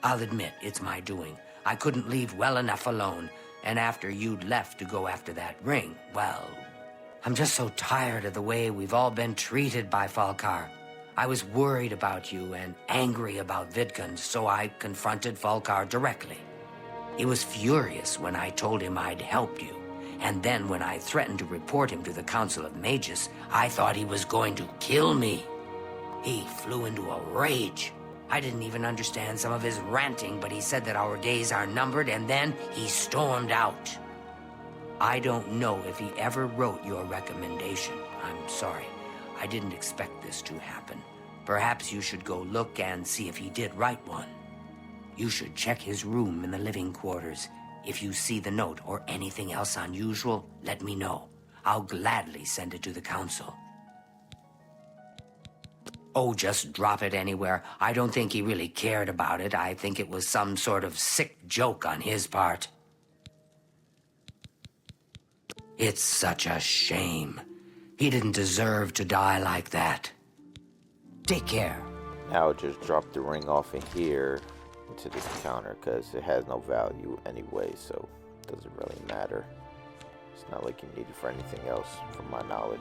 I'll admit, it's my doing. I couldn't leave well enough alone, and after you'd left to go after that ring, well, I'm just so tired of the way we've all been treated by Falkar. I was worried about you and angry about Vidkun, so I confronted Falkar directly. He was furious when I told him I'd help you. And then when I threatened to report him to the Council of Mages, I thought he was going to kill me. He flew into a rage. I didn't even understand some of his ranting, but he said that our days are numbered, and then he stormed out. I don't know if he ever wrote your recommendation. I'm sorry. I didn't expect this to happen. Perhaps you should go look and see if he did write one. You should check his room in the living quarters. If you see the note or anything else unusual, let me know. I'll gladly send it to the council. Oh, just drop it anywhere. I don't think he really cared about it. I think it was some sort of sick joke on his part. It's such a shame. He didn't deserve to die like that. Take care. Now just drop the ring off in here into this counter because it has no value anyway, so it doesn't really matter. It's not like you need it for anything else from my knowledge.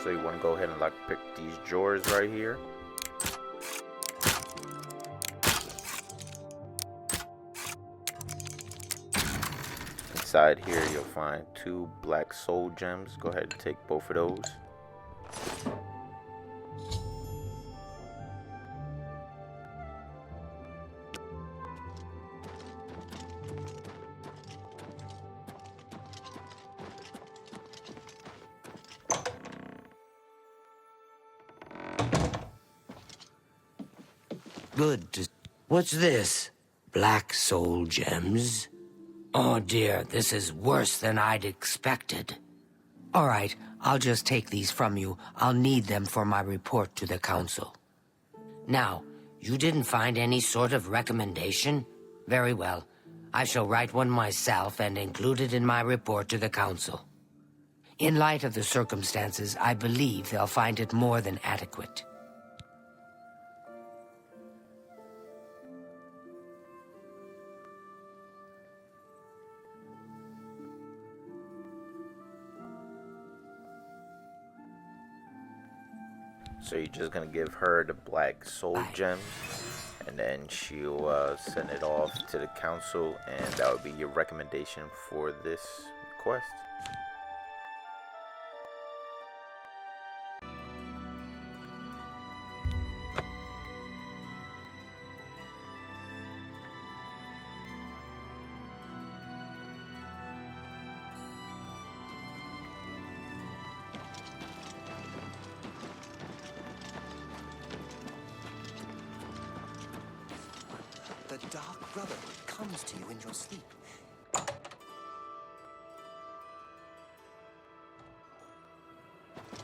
So you want to go ahead and lockpick these drawers right here. Inside here you'll find 2 black soul gems. Go ahead and take both of those. Good to... What's this? Black soul gems? Oh dear, this is worse than I'd expected. All right, I'll just take these from you. I'll need them for my report to the council. Now, you didn't find any sort of recommendation? Very well. I shall write one myself and include it in my report to the council. In light of the circumstances, I believe they'll find it more than adequate. So you're just gonna give her the black soul gems, and then she'll send it off to the council, and that would be your recommendation for this quest. The Dark Brotherhood comes to you in your sleep.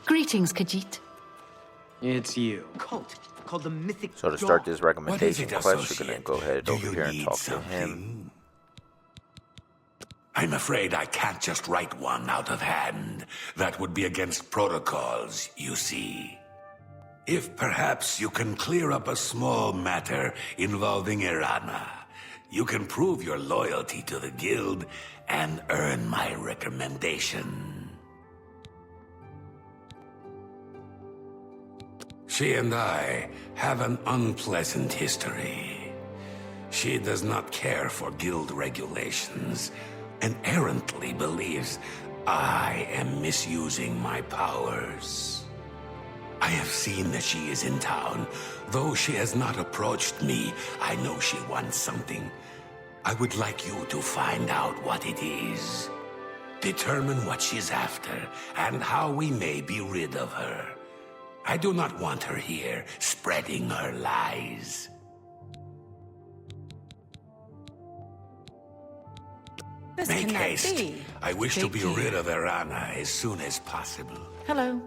Greetings, Khajiit. It's you. Cult called the Mythic So to start Dog. this recommendation quest, you're gonna associate? go ahead Do over you here and need talk to him. I'm afraid I can't just write one out of hand. That would be against protocols, you see. If perhaps you can clear up a small matter involving Irana, you can prove your loyalty to the guild and earn my recommendation. She and I have an unpleasant history. She does not care for guild regulations and errantly believes I am misusing my powers. I have seen that she is in town. Though she has not approached me, I know she wants something. I would like you to find out what it is. Determine what she's after and how we may be rid of her. I do not want her here spreading her lies. This Make cannot haste. be. I wish to Take be care. rid of Irana as soon as possible. Hello.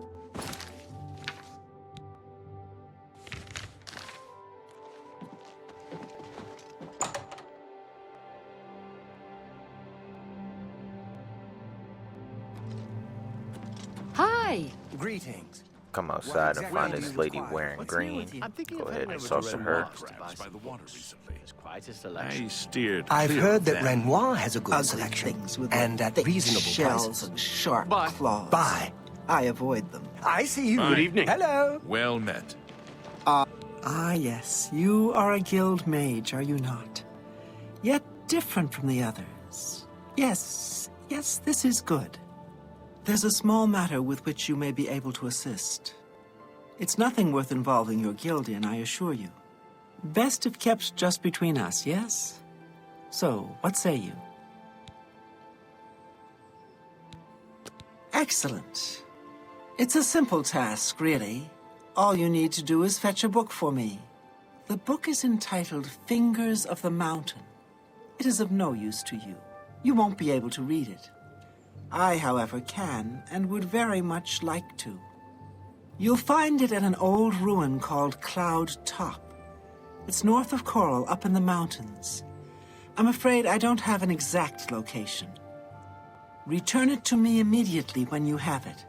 Hi. Greetings. Come outside and find this lady wearing green. Go ahead and talk to her. I steered I've clear heard of that them. Renoir has a good Ugly selection, things with and at thick reasonable shells prices. and sharp Bye. claws. Bye. I avoid them. I see you. Good evening. Hello. Well met. Ah, yes. You are a guild mage, are you not? Yet different from the others. Yes, this is good. There's a small matter with which you may be able to assist. It's nothing worth involving your guild in, I assure you. Best if kept just between us, yes? So, what say you? Excellent. It's a simple task, really. All you need to do is fetch a book for me. The book is entitled Fingers of the Mountain. It is of no use to you. You won't be able to read it. I, however, can and would very much like to. You'll find it at an old ruin called Cloud Top. It's north of Chorrol, up in the mountains. I'm afraid I don't have an exact location. Return it to me immediately when you have it.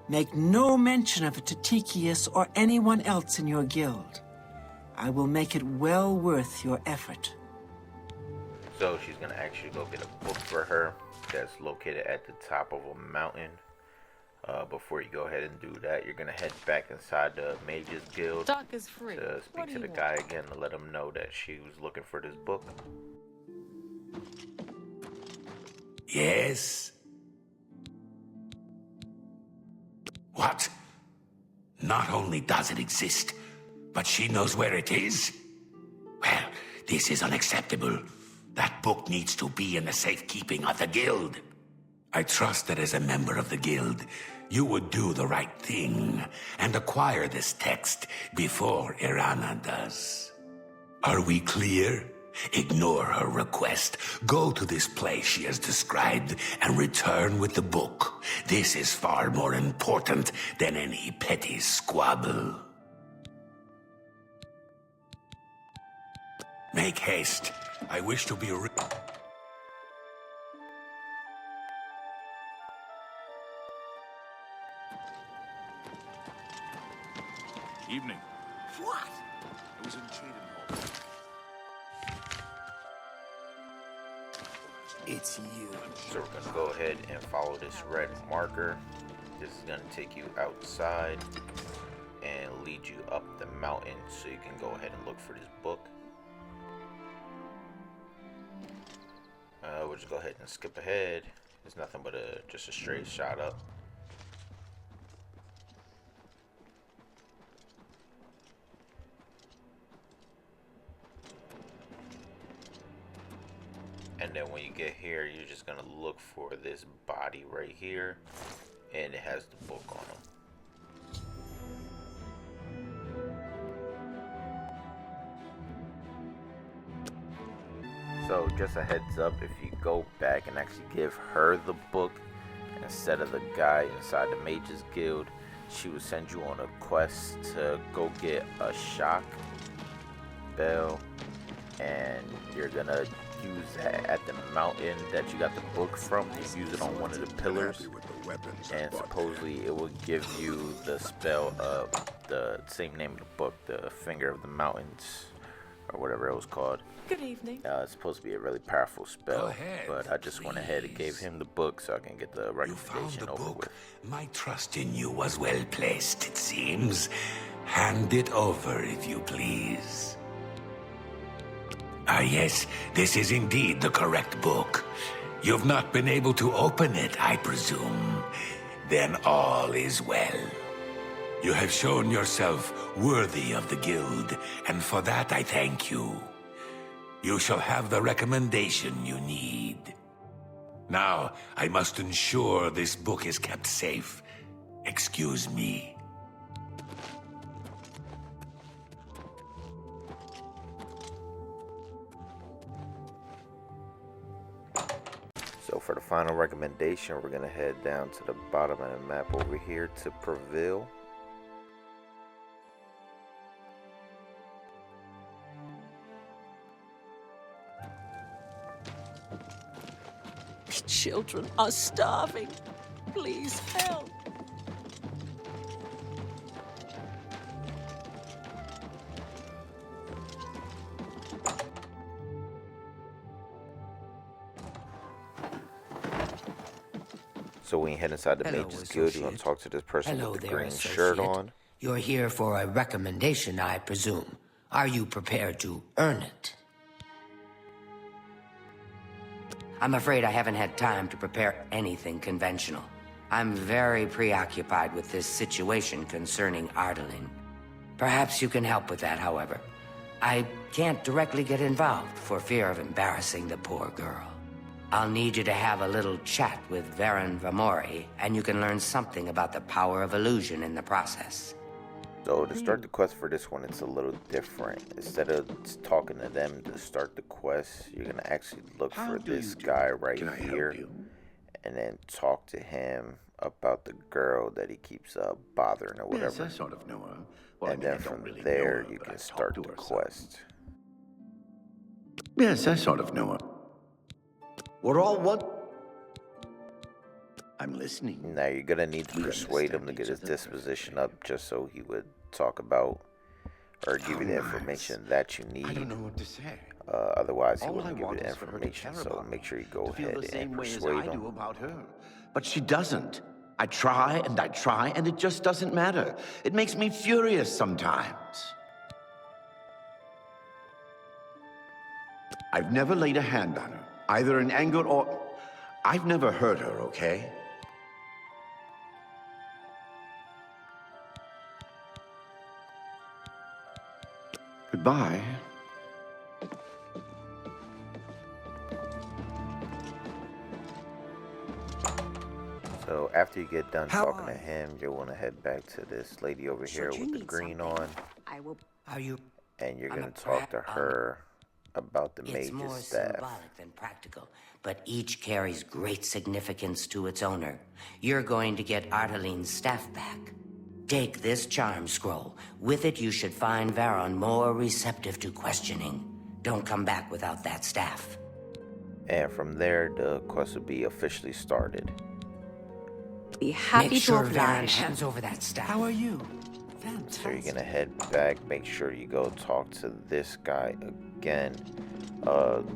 Make no mention of it to Tychius or anyone else in your guild. I will make it well worth your effort. So she's gonna actually go get a book for her that's located at the top of a mountain. Before you go ahead and do that, you're gonna head back inside the Mages Guild Stock is free. to What speak do to you the want? guy again to let him know that she was looking for this book. Yes? What? Not only does it exist, but she knows where it is? Well, this is unacceptable. That book needs to be in the safekeeping of the guild. I trust that as a member of the guild, you would do the right thing and acquire this text before Irana does. Are we clear? Ignore her request. Go to this place she has described and return with the book. This is far more important than any petty squabble. Make haste. I wish to be Evening. What? I was in Cheydinhal. It's you. So we're gonna go ahead and follow this red marker. This is gonna take you outside and lead you up the mountain so you can go ahead and look for this book. We'll just go ahead and skip ahead. There's nothing but just a straight shot up. And then when you get here, you're just gonna look for this body right here, and it has the book on them. So just a heads up, if you go back and actually give her the book instead of the guy inside the Mages Guild, she will send you on a quest to go get a shock bell, and you're gonna use that at the mountain that you got the book from. You use it on one of the pillars, and supposedly it will give you the spell of the same name of the book, the Finger of the Mountains, or whatever it was called. Good evening. It's supposed to be a really powerful spell, ahead, but I just went ahead and gave him the book so I can get the recommendation over with. My trust in you was well placed, it seems. Hand it over, if you please. Ah, yes, this is indeed the correct book. You've not been able to open it, I presume. Then all is well. You have shown yourself worthy of the guild, and for that I thank you. You shall have the recommendation you need. Now, I must ensure this book is kept safe. Excuse me. So for the final recommendation, we're going to head down to the bottom of the map over here to Bravil. Children are starving. Please help. So when you head inside the Mages Guild, you're going to talk to this person with the green shirt on. You're here for a recommendation, I presume. Are you prepared to earn it? I'm afraid I haven't had time to prepare anything conventional. I'm very preoccupied with this situation concerning Ardaline. Perhaps you can help with that, however. I can't directly get involved for fear of embarrassing the poor girl. I'll need you to have a little chat with Varen Vamori, and you can learn something about the power of illusion in the process. So to start the quest for this one, it's a little different. Instead of talking to them to start the quest, you're going to actually look for this guy right here and then talk to him about the girl that he keeps bothering or whatever. Yes, I sort of know her. Well, And then from there, you can start the quest. Yes, I sort of know her. We're all one. I'm listening. Now you're gonna need to persuade him to get his disposition up, just so he would talk about or give you the information that you need. I don't know what to say. Otherwise, he All I wouldn't give you want the is for her to information. care So about make sure you go to feel ahead the same and way as persuade I him. do about her. But she doesn't. I try, and it just doesn't matter. It makes me furious sometimes. I've never laid a hand on her, either in anger or... I've never hurt her, okay? Goodbye. So after you get done talking to him, you'll want to head back to this lady over here with the green on. I will. Are you? and you're going to talk to her about the It's more mage's staff. symbolic than practical, but each carries great significance to its owner. You're going to get Arteline's staff back. Take this charm scroll. With it, you should find Varon more receptive to questioning. Don't come back without that staff. And from there, the quest will be officially started. Be happy Make sure to Varon oblige. hands over that staff. How are you? So you're gonna head back. Make sure you go talk to this guy again.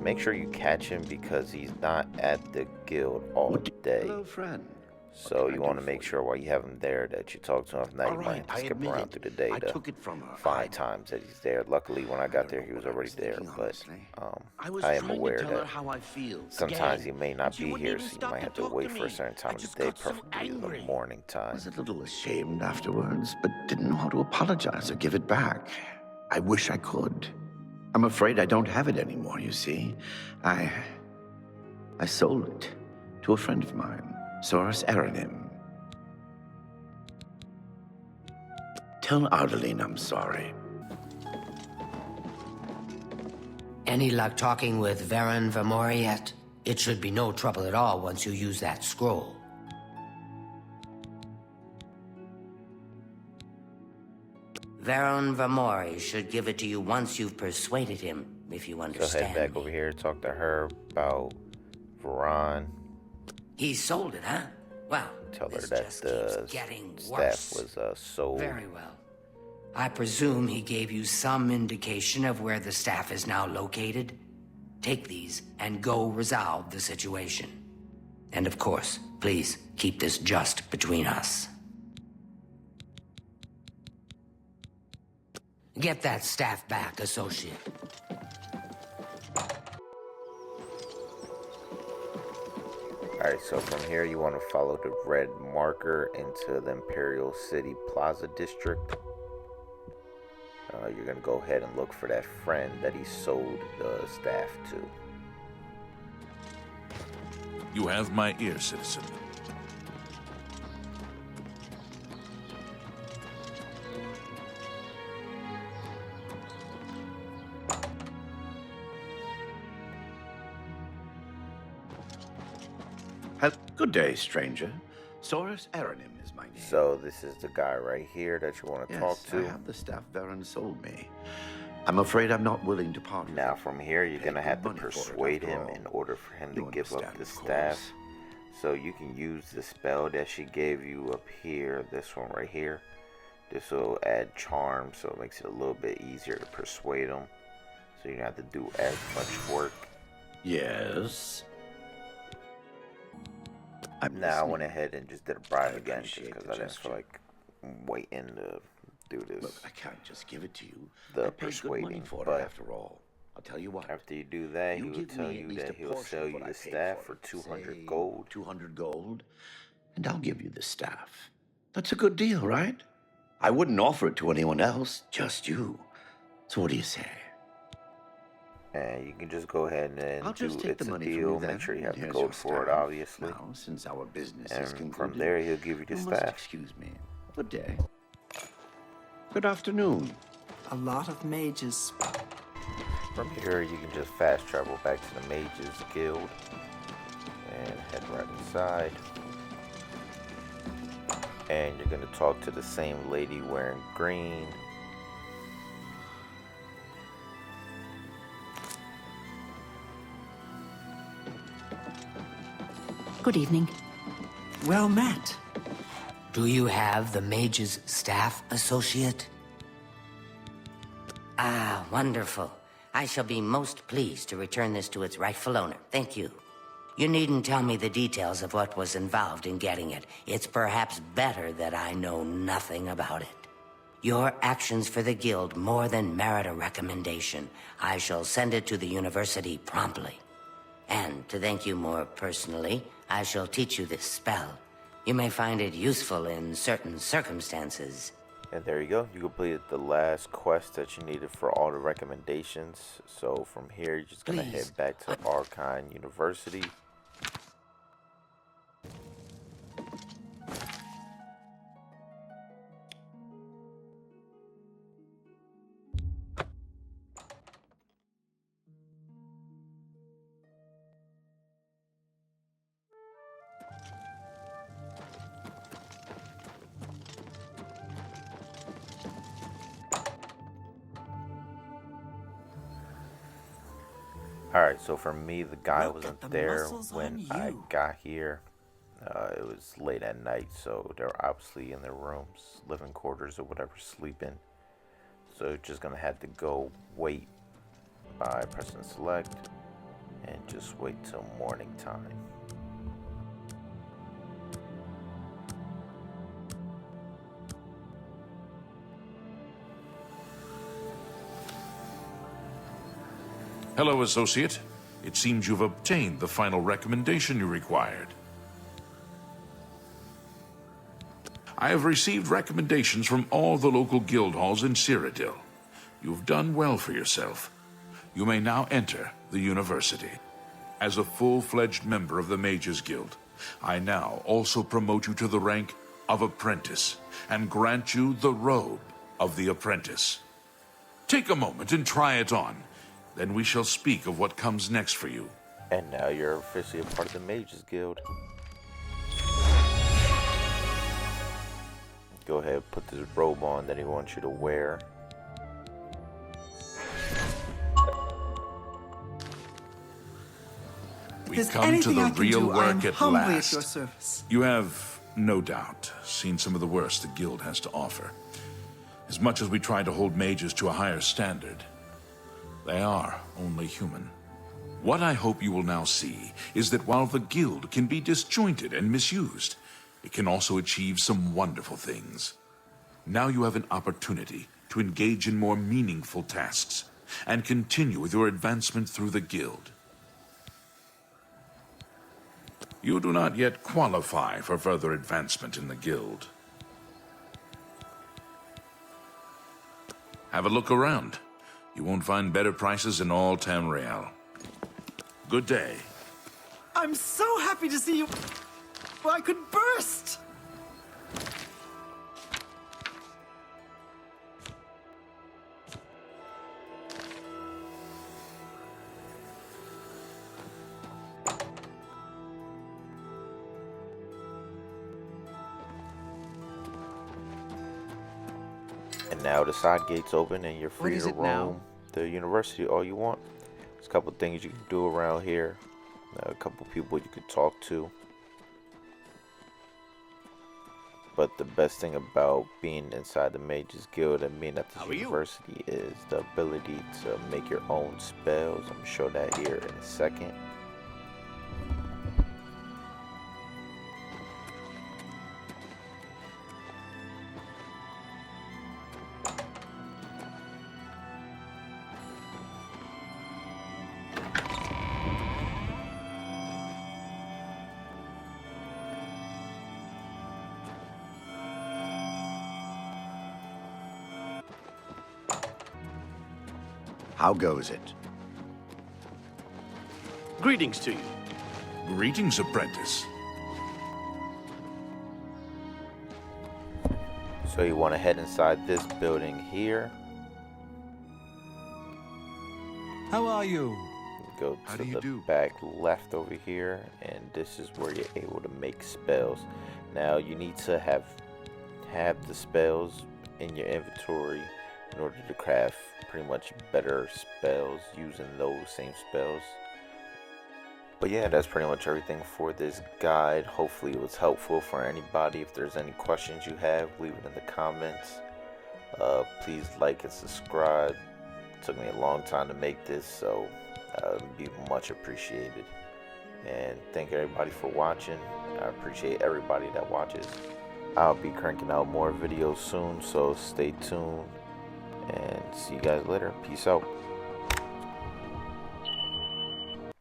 Make sure you catch him because he's not at the guild all day. Hello, friend. So you want to make sure while you have him there that you talk to him. If not, you All might right, have to I skip admit around it. through the day I to took it from her. find times that he's there. Luckily, when I got there, he was already there. But I am aware that how I feel. sometimes he Scared. may not She be wouldn't here, even so you stop might to have to talk wait to for a me. certain time I of the just day, got so preferably in the angry. morning I time. was a little ashamed afterwards, but didn't know how to apologize or give it back. I wish I could. I'm afraid I don't have it anymore, you see. I sold it to a friend of mine, Soros Aranim. Tell Ardeline I'm sorry. Any luck talking with Varon Vamori yet? It should be no trouble at all once you use that scroll. Varon Vamori should give it to you once you've persuaded him, if you So understand. head back over here, talk to her about Varon. He sold it, huh? Well, Tell her this that just the keeps getting staff worse. was sold. Very well. I presume he gave you some indication of where the staff is now located? Take these and go resolve the situation. And of course, please keep this just between us. Get that staff back, associate. Alright, so from here you want to follow the red marker into the Imperial City Plaza District. You're going to go ahead and look for that friend that he sold the staff to. You have my ear, citizen. Good day, stranger. Soros Aranim is my name. So this is the guy right here that you want to talk Yes, to. I have the staff Varon sold me. I'm afraid I'm not willing to part with Now it. from here you're going to have to money for it, persuade after him all. in order for him You to give up understand, the of staff. course. So you can use the spell that she gave you up here, this one right here. This will add charm, so it makes it a little bit easier to persuade him. So you don't have to do as much work. Yes. Now I went ahead and just did a bribe again just because I didn't feel like waiting to do this. Look, I can't just give it to you. The I paid good money persuading, for it but after all. I'll tell you what. after you do that, he will give tell me at you least that a he'll portion sell of you what I the paid staff for for it. 200 Say gold. 200 gold, and I'll give you the staff. That's a good deal, right? I wouldn't offer it to anyone else, just you. So what do you say? And you can just go ahead and I'll just take it's the a money from deal. you then. Make sure you have the Here's gold your for it, staff. obviously. Now, since our business is And concluded, from there, he'll give you the you must staff. excuse me. Good day. Good afternoon. A lot of mages. From here, you can just fast travel back to the Mages Guild and head right inside. And you're going to talk to the same lady wearing green. Good evening. Well met. Do you have the mage's staff, associate? Ah, wonderful. I shall be most pleased to return this to its rightful owner. Thank you. You needn't tell me the details of what was involved in getting it. It's perhaps better that I know nothing about it. Your actions for the guild more than merit a recommendation. I shall send it to the university promptly. And to thank you more personally, I shall teach you this spell. You may find it useful in certain circumstances. And there you go. You completed the last quest that you needed for all the recommendations. So from here, you're just going to head back to Archon University. Alright, so for me, the guy Look wasn't at the there muscles when on I you. got here. It was late at night, so they're obviously in their rooms, living quarters or whatever, sleeping. So just gonna have to go wait by pressing select and just wait till morning time. Hello, Associate. It seems you've obtained the final recommendation you required. I have received recommendations from all the local guild halls in Cyrodiil. You've done well for yourself. You may now enter the university. As a full-fledged member of the Mages Guild, I now also promote you to the rank of Apprentice and grant you the robe of the Apprentice. Take a moment and try it on. Then we shall speak of what comes next for you. And now you're officially a part of the Mages Guild. Go ahead, put this robe on that he wants you to wear. We've come to the real work at humbly last. at your service. You have, no doubt, seen some of the worst the guild has to offer. As much as we try to hold mages to a higher standard, they are only human. What I hope you will now see is that while the guild can be disjointed and misused, it can also achieve some wonderful things. Now you have an opportunity to engage in more meaningful tasks and continue with your advancement through the guild. You do not yet qualify for further advancement in the guild. Have a look around. You won't find better prices in all Tamriel. Good day. I'm so happy to see you. I could burst. And now the side gate's open and you're free to roam the university all you want. There's a couple things you can do around here. A couple people you could talk to. But the best thing about being inside the Mages Guild and being at this university is the ability to make your own spells. I'm going to show that here in a second. How goes it? Greetings to you. Greetings, apprentice. So you want to head inside this building here. How are you? Go to the back left over here, and this is where you're able to make spells. Now you need to have the spells in your inventory in order to craft pretty much better spells using those same spells. But yeah, that's pretty much everything for this guide. Hopefully it was helpful for anybody. If there's any questions you have, leave it in the comments. Please like and subscribe. It took me a long time to make this, so it'd be much appreciated. And thank everybody for watching. I appreciate everybody that watches. I'll be cranking out more videos soon, so stay tuned. And see you guys later. Peace out.